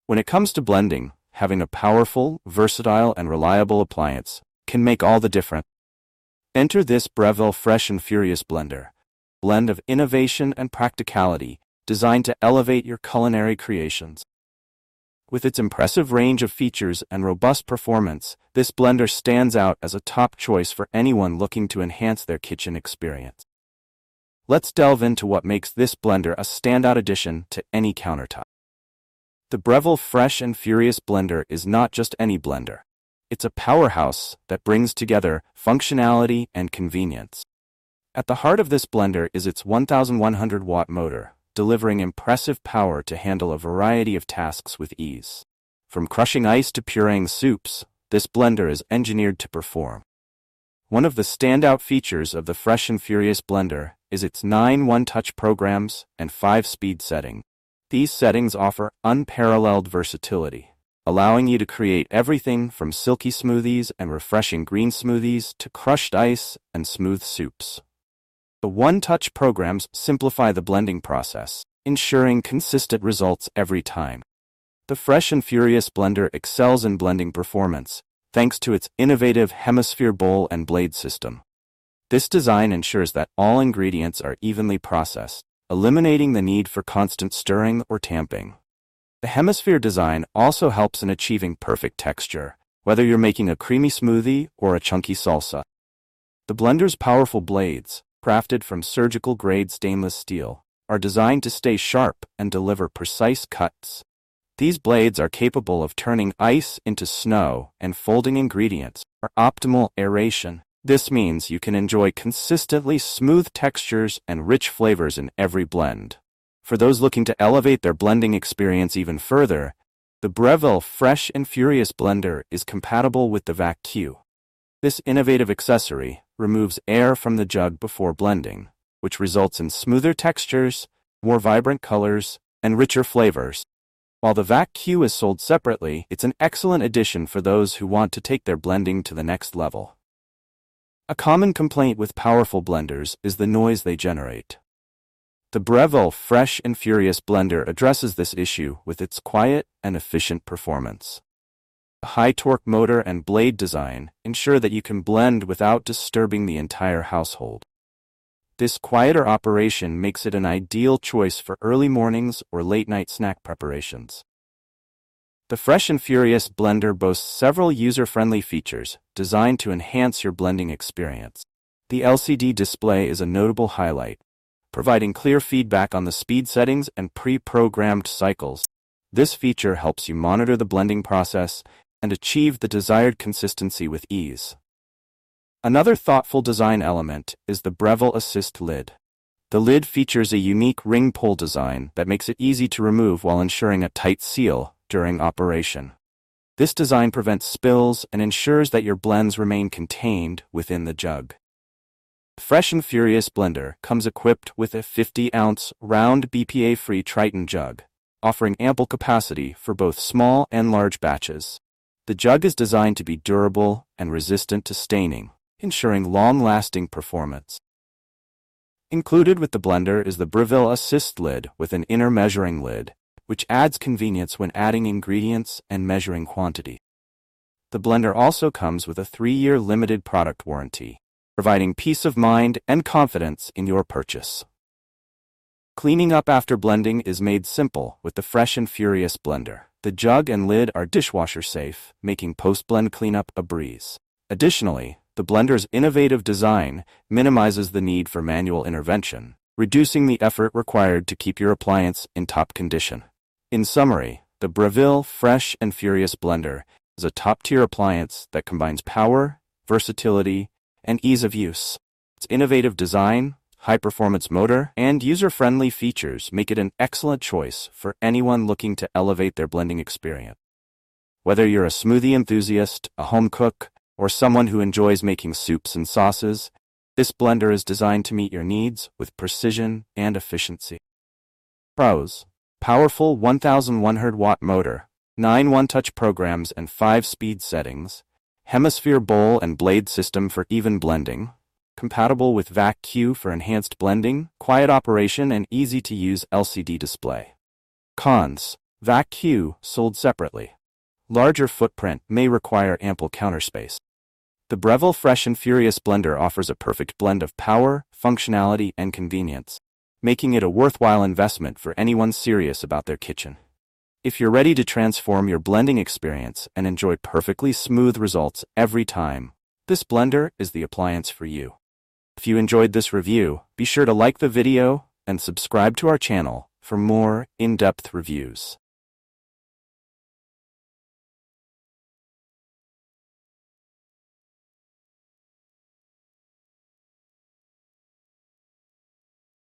When it comes to blending, having a powerful, versatile, and reliable appliance can make all the difference. Enter this Breville Fresh and Furious blender, blend of innovation and practicality, designed to elevate your culinary creations. With its impressive range of features and robust performance, this blender stands out as a top choice for anyone looking to enhance their kitchen experience. Let's delve into what makes this blender a standout addition to any countertop. The Breville Fresh and Furious blender is not just any blender. It's a powerhouse that brings together functionality and convenience. At the heart of this blender is its 1,100-watt motor, delivering impressive power to handle a variety of tasks with ease. From crushing ice to pureeing soups, this blender is engineered to perform. One of the standout features of the Fresh and Furious blender is its 9 one-touch programs and 5-speed settings. These settings offer unparalleled versatility, allowing you to create everything from silky smoothies and refreshing green smoothies to crushed ice and smooth soups. The one-touch programs simplify the blending process, ensuring consistent results every time. The Fresh and Furious blender excels in blending performance, thanks to its innovative Hemisphere bowl and blade system. This design ensures that all ingredients are evenly processed, eliminating the need for constant stirring or tamping. The Hemisphere design also helps in achieving perfect texture, whether you're making a creamy smoothie or a chunky salsa. The blender's powerful blades, crafted from surgical-grade stainless steel, are designed to stay sharp and deliver precise cuts. These blades are capable of turning ice into snow and folding ingredients for optimal aeration. This means you can enjoy consistently smooth textures and rich flavors in every blend. For those looking to elevate their blending experience even further, the Breville Fresh and Furious blender is compatible with the Vac Q. This innovative accessory removes air from the jug before blending, which results in smoother textures, more vibrant colors, and richer flavors. While the Vac Q is sold separately, it's an excellent addition for those who want to take their blending to the next level. A common complaint with powerful blenders is the noise they generate. The Breville Fresh and Furious blender addresses this issue with its quiet and efficient performance. A high-torque motor and blade design ensure that you can blend without disturbing the entire household. This quieter operation makes it an ideal choice for early mornings or late-night snack preparations. The Fresh and Furious blender boasts several user-friendly features designed to enhance your blending experience. The LCD display is a notable highlight, providing clear feedback on the speed settings and pre-programmed cycles. This feature helps you monitor the blending process and achieve the desired consistency with ease. Another thoughtful design element is the Breville Assist lid. The lid features a unique ring pull design that makes it easy to remove while ensuring a tight seal during operation. This design prevents spills and ensures that your blends remain contained within the jug. The Fresh and Furious blender comes equipped with a 50-ounce round BPA-free Triton jug, offering ample capacity for both small and large batches. The jug is designed to be durable and resistant to staining, ensuring long-lasting performance. Included with the blender is the Breville Assist lid with an inner measuring lid, which adds convenience when adding ingredients and measuring quantity. The blender also comes with a 3-year limited product warranty, providing peace of mind and confidence in your purchase. Cleaning up after blending is made simple with the Fresh and Furious blender. The jug and lid are dishwasher safe, making post-blend cleanup a breeze. Additionally, the blender's innovative design minimizes the need for manual intervention, reducing the effort required to keep your appliance in top condition. In summary, the Breville Fresh and Furious blender is a top-tier appliance that combines power, versatility, and ease of use. Its innovative design, high-performance motor, and user-friendly features make it an excellent choice for anyone looking to elevate their blending experience. Whether you're a smoothie enthusiast, a home cook, or someone who enjoys making soups and sauces, this blender is designed to meet your needs with precision and efficiency. Pros: powerful 1,100-watt motor, 9 one-touch programs and 5 speed settings, Hemisphere bowl and blade system for even blending, compatible with Vac Q for enhanced blending, quiet operation, and easy-to-use LCD display. Cons: Vac Q, sold separately. Larger footprint may require ample counter space. The Breville Fresh and Furious blender offers a perfect blend of power, functionality, and convenience, making it a worthwhile investment for anyone serious about their kitchen. If you're ready to transform your blending experience and enjoy perfectly smooth results every time, this blender is the appliance for you. If you enjoyed this review, be sure to like the video and subscribe to our channel for more in-depth reviews.